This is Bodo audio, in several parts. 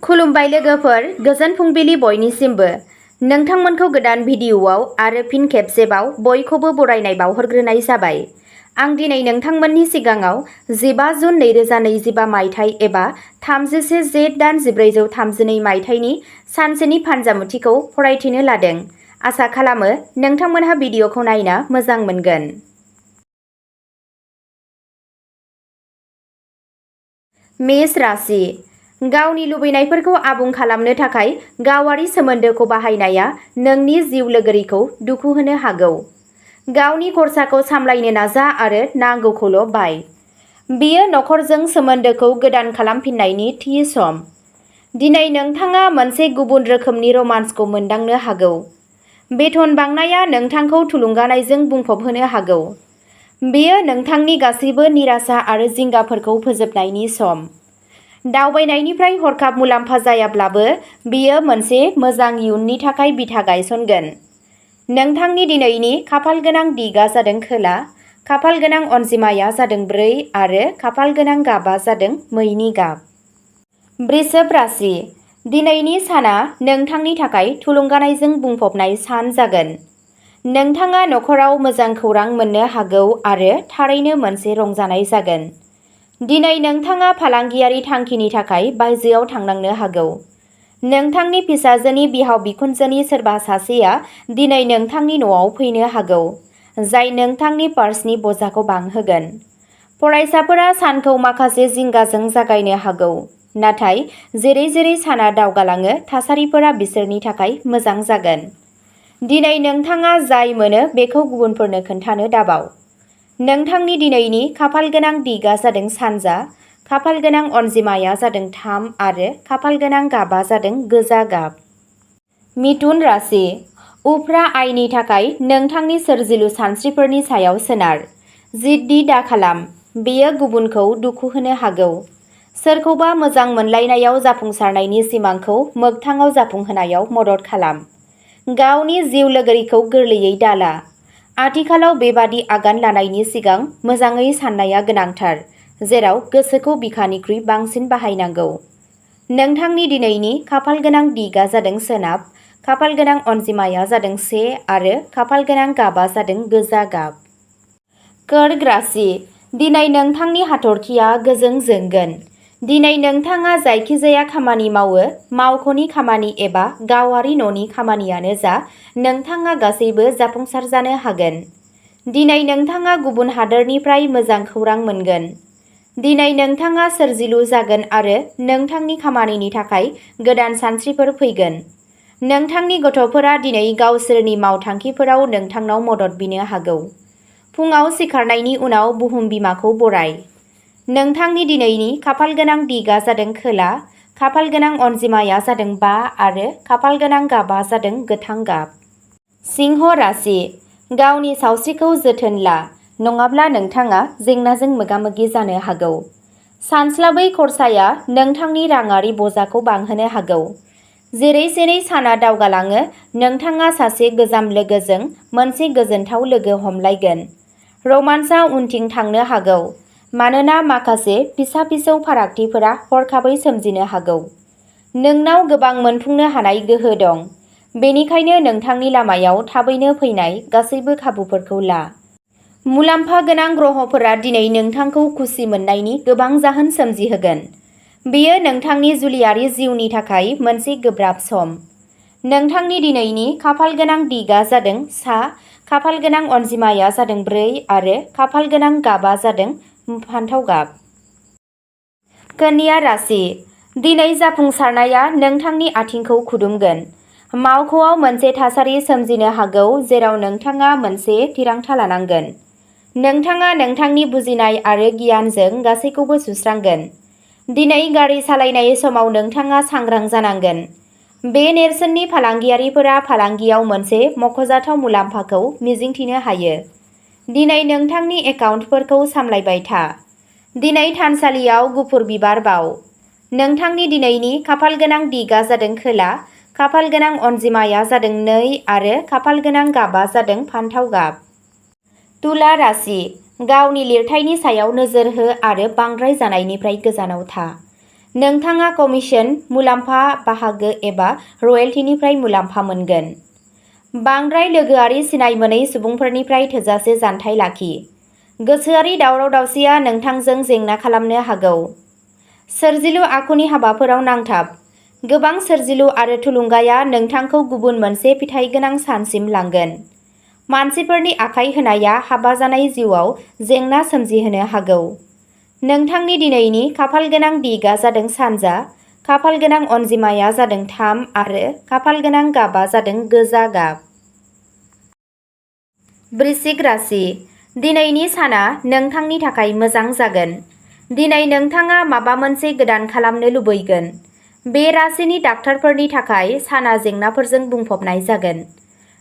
खुलुमबाय लोगोफोर, गोजोन फुंबिलि बयनिसिमबो। नोंथांमोनखौ गोदान भिडिअ'आव आरो फिन खेबसेबाव बयखौबो बरायनाय बावहरग्रोनाय जाबाय। आं दिनै नोंथांमोननि सिगाङाव 15 जुन 2025 मायथाइ एबा 31 जेठ दान 1432 मायथाइनि सानसेनि फानजामुथिखौ फरायथिनो लादों। आसा खालामो नोंथांमोनहा भिडिअ'खौ नायना मोजां मोनगोन। मेष राशि। गावनि लुबैनायफोरखौ आबुं खालामनो थाखाय गावारि सोमोन्दोखौ बाहायनाया नोंनि जिउ लोगोरिखौ दुखु होनो हागौ। गावनि खरसाखौ सामलायनो नाजा आरो नांगौखौल' बाय। बेयो नखरजों सोमोन्दोखौ गोदान खालामफिननायनि थि सम। दिनै नोंथाङा मोनसे गुबुन रोखोमनि रमान्सखौ मोनदांनो हागौ। बेथन बांनाया नोंथांखौ थुलुंगानायजों बुंफबहोनो हागौ। बेयो नोंथांनि गासैबो निराशा आरो जिंगाफोरखौ फोजोबनायनि सम। दावबायनायनिफ्राय हरखाब मुलाम्फा जायाब्लाबो बेयो मोनसे मोजां इयुननि थाखाय बिथा गायसनगोन। नोंथांनि दिनैनि खाफालगोनां दिगआ जादों खोला, खाफालगोनां अनजिमाया जादों 4 आरो खाफालगोनां गाबआ जादों मैनि गाब। वृषभ राशि। दिनैनि साना नोंथांनि थाखाय थुलुंगानायजों बुंफबनाय सान जागोन। नोंथाङा नखराव मोजां खौरां मोननो हागौ आरो थारैनो मोनसे रंजानाय जागोन। दिनै नोंथाङा फालांगियारि थांखिनि थाखाय बायजोआव थांनांनो हागौ। नोंथांनि फिसाजोनि बिहाव बिखुनजोनि सोरबा सासेया दिनै नोंथांनि न'आव फैनो हागौ, जाय नोंथांनि पार्सनि बजाखौ बांहोगोन। फरायसाफोरा सानखौ माखासे जिंगाजों जागायनो हागौ, नाथाय जेरै जेरै साना दावगालाङो थासारिफोरा बिसोरनि थाखाय मोजां जागोन। दिनै नोंथाङा जाय मोनो बेखौ गुबुनफोरनो खोन्थानो दाबाव। नोंथांनि दिनैनि खाफालगोनां दिगआ जादों सानजा, खाफालगोनां अनजिमाया जादों 3 आरो खाफालगोनां गाबआ जादों गोजा गाब। मिथुन राशि। उफ्रा आयनि थाखाय नोंथांनि सोरजिलु सानस्रिफोरनि सायाव सोनार। जिद्दि दाखालाम, बेयो गुबुनखौ दुखु होनो हागौ। सोरखौबा मोजां मोनलायनायाव जाफुंसारनायनि सिमांखौ मोगथाङाव जाफुंहोनायाव मदद खालाम। गावनि जिउ लोगोरिखौ गोरलैयै दाला। आथिखालाव बेबादि आगान लानायनि सिगां मोजाङै साननाया गोनांथार, जेराव गोसोखौ बिखानिख्रुइ बांसिन बाहायनांगौ। नोंथांनि दिनैनि खाफालगोनां दिगआ जादों सोनाब, खाफालगोनां अनजिमाया जादों 1 आरो खाफालगोनां गाबआ जादों गोजा गाब। कर्क राशि। दिनै नोंथांनि हाथरखिआ गोजों जोंगोन। दिनै नोंथाङा जायखिजाया खामानि मावो, मावख'नि खामानि एबा गावारि न'नि खामानियानो जा, नोंथाङा गासैबो जाफुंसार जानो हागोन। दिनै नोंथाङा गुबुन हादोरनिफ्राय मोजां खौरां मोनगोन। दिनै नोंथाङा सोरजिलु जागोन आरो नोंथांनि खामानिनि थाखाय गोदान सानस्रिफोर फैगोन। नोंथांनि गथ'फोरा दिनै गावसोरनि मावथांखिफोराव नोंथांनाव मदद बिनो हागौ। फुंआव सिखारनायनि उनाव बुहुम बिमाखौ बराय। नोंथांनि दिनैनि खाफालगोनां दिगआ जादों खोला, खाफालगोनां अनजिमाया जादों 5 आरो खाफालगोनां गाबआ जादों गोथां गाब। सिंह राशि। गावनि सावस्रिखौ जोथोन ला, नङाब्ला नोंथाङा जेंनाजों मोगा-मोगि जानो हागौ। सानस्लाबै खरसाया नोंथांनि राङारि बजाखौ बांहोनो हागौ। जेरै-जेरै साना दावगालाङो, नोंथाङा सासे गोजाम लोगोजों मोनसे गोजोनथाव लोगो हमलायगोन। रमान्सआ उनथिं थांनो हागौ, मानोना माखासे फिसा-फिसौ फारागथिफोरा हरखाबै सोमजिनो हागौ। नोंनाव गोबां मोनफुंनो हानाय गोहो दं, बेनिखायनो नोंथांनि लामायाव थाबैनो फैनाय गासैबो खाबुफोरखौ ला। मुलाम्फा गोनां ग्रहफोरा दिनै नोंथांखौ खुसि मोननायनि गोबां जाहोन सोमजिहोगोन। बेयो नोंथांनि जुलियारि जिउनि थाखाय मोनसे गोब्राब सम। नोंथांनि दिनैनि खाफालगोनां दिगआ जादों सा, खाफालगोनां अनजिमाया जादों 4 आरो खाफालगोनां गाबआ जादों फान्थाव गाब। कन्या राशि। दिनै जाफुंसारनाया नोंथांनि आथिंखौ खुदुमगोन। मावख'आव मोनसे थासारि सोमजिनो हागौ जेराव नोंथाङा मोनसे थिरांथा लानांगोन। नोंथाङा नोंथांनि बुजिनाय आरो गियानजों गासैखौबो सुस्रांगोन। दिनै गारि सालायनाय समाव नोंथाङा सांग्रां जानांगोन। बे नेरसोननि फालांगियारिफोरा फालांगियाव मोनसे मख'जाथाव मुलाम्फाखौ मिजिंथिनो हायो। दिनै नोंथांनि एकाउन्टफोरखौ सामलायबाय था। दिनै थानसालियाव गुफुर बिबार बाव। नोंथांनि दिनैनि खाफालगोनां दिगआ जादों खोला, खाफालगोनां अनजिमाया जादों 2 आरो खाफालगोनां गाबआ जादों फान्थाव गाब। तुला राशि। गावनि लिरथायनि सायाव नोजोर हो आरो बांद्राय जानायनिफ्राय गोजानाव था। नोंथाङा कमिसन, मुलाम्फा बाहागो एबा रयेल्टिनिफ्राय मुलाम्फा मोनगोन। बांद्राय लोगोआरि सिनाय मोनै सुबुंफोरनिफ्राय थोजासे जानथाय लाखि। गोसोआरि दावराव-दावसिया नोंथांजों जेंना खालामनो हागौ। सोरजिलु आखुनि हाबाफोराव नांथाब। गोबां सोरजिलु आरो थुलुंगाया नोंथांखौ गुबुन मोनसे फिथाइगोनां सानसिम लांगोन। मानसिफोरनि आखाय होनाया हाबा जानाय जिउआव जेंना सोमजिहोनो हागौ। नोंथांनि दिनैनि खाफालगोनां दिगआ जादों सानजा, खाफालगोनां अनजिमाया जादों 3 आरो खाफालगोनां गाबआ जादों गोजा गाब। वृश्चिक राशि। दिनैनि साना नोंथांनि थाखाय मोजां जागोन। दिनै नोंथाङा माबा मोनसे गोदान खालामनो लुबैगोन। बे राशिनि डाक्टारफोरनि थाखाय साना जेंनाफोरजों बुंफबनाय जागोन।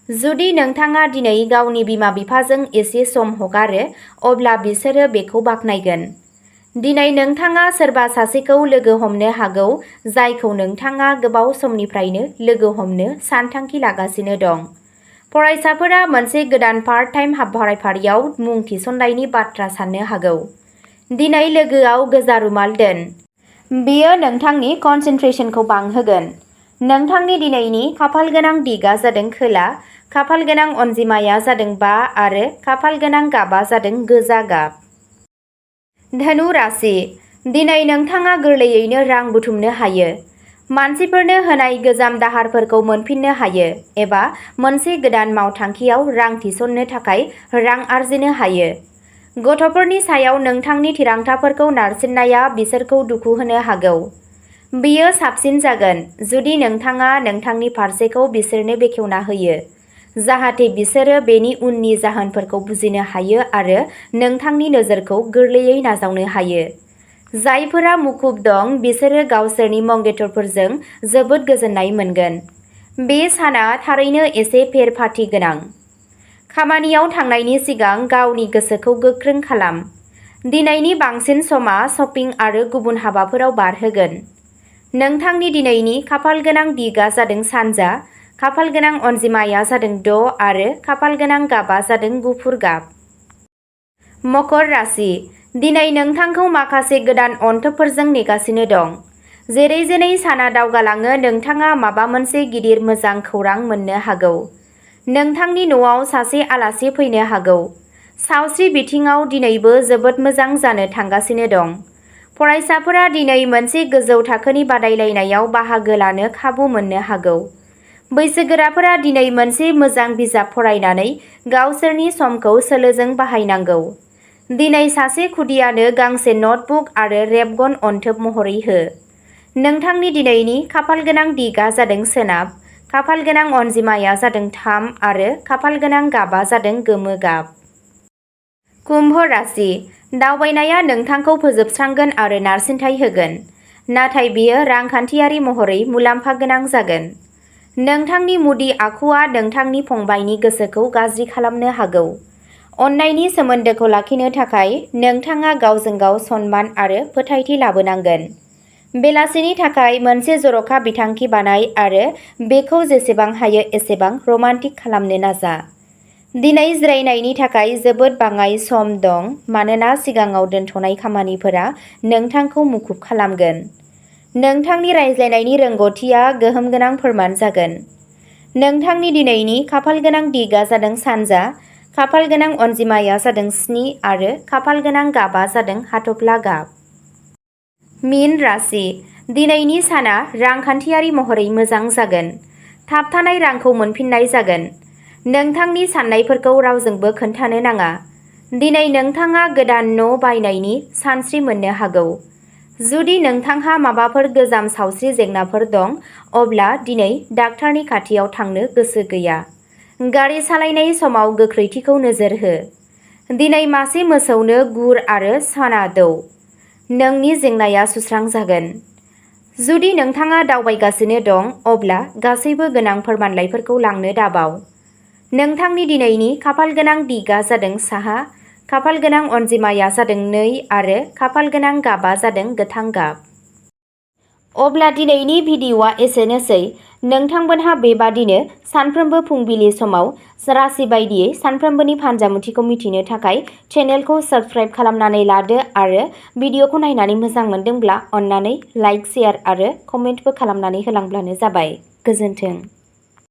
जुदि नोंथाङा दिनै गावनि बिमा-बिफाजों एसे सम हगारो अब्ला बिसोरो बेखौ बाख्नायगोन। दिनै नोंथाङा सोरबा सासेखौ लोगो हमनो हागौ जायखौ नोंथाङा गोबाव समनिफ्रायनो लोगो हमनो सानथांखि लागासिनो दं। फरायसाफोरा मोनसे गोदान पार्ट-टाइम फरायफारियाव मुं थिसननायनि बाथ्रा साननो हागौ। दिनै लोगोआव गोजा रुमाल दोन। बेयो नोंथांनि कनसेन्ट्रेसनखौ बांहोगोन। नोंथांनि दिनैनि खाफालगोनां दिगआ जादों खोला, खाफालगोनां अनजिमाया जादों 5 आरो खाफालगोनां गाबआ जादों गोजा गाब। धनु राशि। दिनै नोंथाङा गोरलैयैनो रां बुथुमनो हायो। मानसिफोरनो होनाय गोजाम दाहारफोरखौ मोनफिननो हायो एबा मोनसे गोदान मावथांखियाव रां थिसननो थाखाय रां आर्जिनो हायो। गथ'फोरनि सायाव नोंथांनि थिरांथाफोरखौ नारसिननाया बिसोरखौ दुखु होनो हागौ। बेयो साबसिन जागोन जुदि नोंथाङा नोंथांनि फारसेखौ बिसोरनो बेखेवना होयो, जाहाथे बिसोरो बेनि उननि जाहोनफोरखौ बुजिनो हायो आरो नोंथांनि नोजोरखौ गोरलैयै नाजावनो हायो। जायफोरा मुखुब दं बिसोरो गावसोरनि मंगेतरफोरजों जोबोद गोजोननाय मोनगोन। बे साना थारैनो एसे फेर-फाथि गोनां। खामानियाव थांनायनि सिगां गावनि गोसोखौ गोख्रों खालाम। दिनैनि बांसिन समा शपिं आरो गुबुन हाबाफोराव बारहोगोन। नोंथांनि दिनैनि खाफालगोनां दिगआ जादों सानजा, खाफालगोनां अनजिमाया जादों 6 आरो खाफालगोनां गाबआ जादों गुफुर गाब। मकर राशि। दिनै नोंथांखौ माखासे गोदान अनथोबफोरजों नेगासिनो दं। जेरै साना दावगालाङो नोंथाङा माबा मोनसे गिदिर मोजां खौरां मोननो हागौ। नोंथांनि न'आव सासे आलासि फैनो हागौ। सावस्रि बिथिङाव दिनैबो जोबोद मोजां जानो थांगासिनो दं। फरायसाफोरा दिनै मोनसे गोजौ थाखोनि बादायलायनायाव बाहागो लानो खाबु मोननो हागौ। बैसोगोराफोरा दिनै मोनसे मोजां बिजाब फरायनानै गावसोरनि समखौ सोलोजों बाहायनांगौ। दिनै सासे खुदियानो गांसे नटबुक आरो रेबगन अनथोब महरै हो। नोंथांनि दिनैनि खाफालगोनां दिगआ जादों सोनाब, खाफालगोनां अनजिमाया जादों 3 आरो खाफालगोनां गाबआ जादों गोमो गाब। कुम्भ राशि। दावबायनाया नोंथांखौ फोजोबस्रांगोन आरो नारसिनथाय होगोन, नाथाय बेयो रांखान्थियारि महरै मुलाम्फा गोनां जागोन। नोंथांनि मुडी आखुआ नोंथांनि फंबायनि गोसोखौ गाज्रि खालामनो हागौ। अननायनि सोमोन्दोखौ लाखिनो थाखाय नोंथाङा गावजों गाव सनमान आरो फोथायथि लाबोनांगोन। बेलासिनि थाखाय मोनसे जर'खा बिथांखि बानाय आरो बेखौ जेसेबां हायो एसेबां रमान्टिक खालामनो नाजा। दिनै जिरायनायनि थाखाय जोबोद बाङाइ सम दं मानोना सिगाङाव दोनथ'नाय खामानिफोरा नोंथांखौ मुखुब खालामगोन। नोंथांनि रायज्लायनायनि रोंग'थिया गोहोम गोनां फोरमान जागोन। नोंथांनि दिनैनि खाफालगोनां दिगआ जादों सानजा, खाफालगोनां अनजिमाया जादों 7 आरो खाफालगोनां गाबआ जादों हाथफ्ला गाब। मीन राशि। दिनैनि साना रांखान्थियारि महरै मोजां जागोन। थाबथानाय रांखौ मोनफिननाय जागोन। नोंथांनि साननायफोरखौ रावजोंबो खोन्थानो नाङा। दिनै नोंथाङा गोदान न' बायनायनि सानस्रि मोननो हागौ। जुदि नोंथांहा माबाफोर गोजाम सावस्रि जेंनाफोर दं, अब्ला दिनै डाक्टारनि खाथियाव थांनो गोसो गैया। गारि सालायनाय समाव गोख्रैथिखौ नोजोर हो। दिनै मासे मोसौनो गुर आरो साना दौ। नोंनि जेंनाया सुस्रांजागोन। जुदि नोंथाङा दावबायगासिनो दं, अब्ला गासैबो गोनां फोरमानलाइफोरखौ लांनो दाबाव। नोंथांनि दिनैनि खाफालगोनां दिगआ जादों साहा, खाफालगोनां अनजिमाया जादों 2 आरो खाफालगोनां गाबआ जादों गोथां गाब। अब्ला दिनैनि भिडिअ'आ एसेनोसै। नोंथांमोनहा बेबादिनो सानफ्रोमबो फुंबिलि समाव राशि बायदियै सानफ्रोमबोनि फानजामुथिखौ मिथिनो थाखाय चेनेलखौ साबस्क्राइब खालामनानै लादो आरो भिडिअखौ नायनानै मोजां मोनदोंब्ला अन्नानै लाइक, शेयार आरो कमेन्टबो खालामनानै होलांब्लानो जाबाय। गोजोन्थों।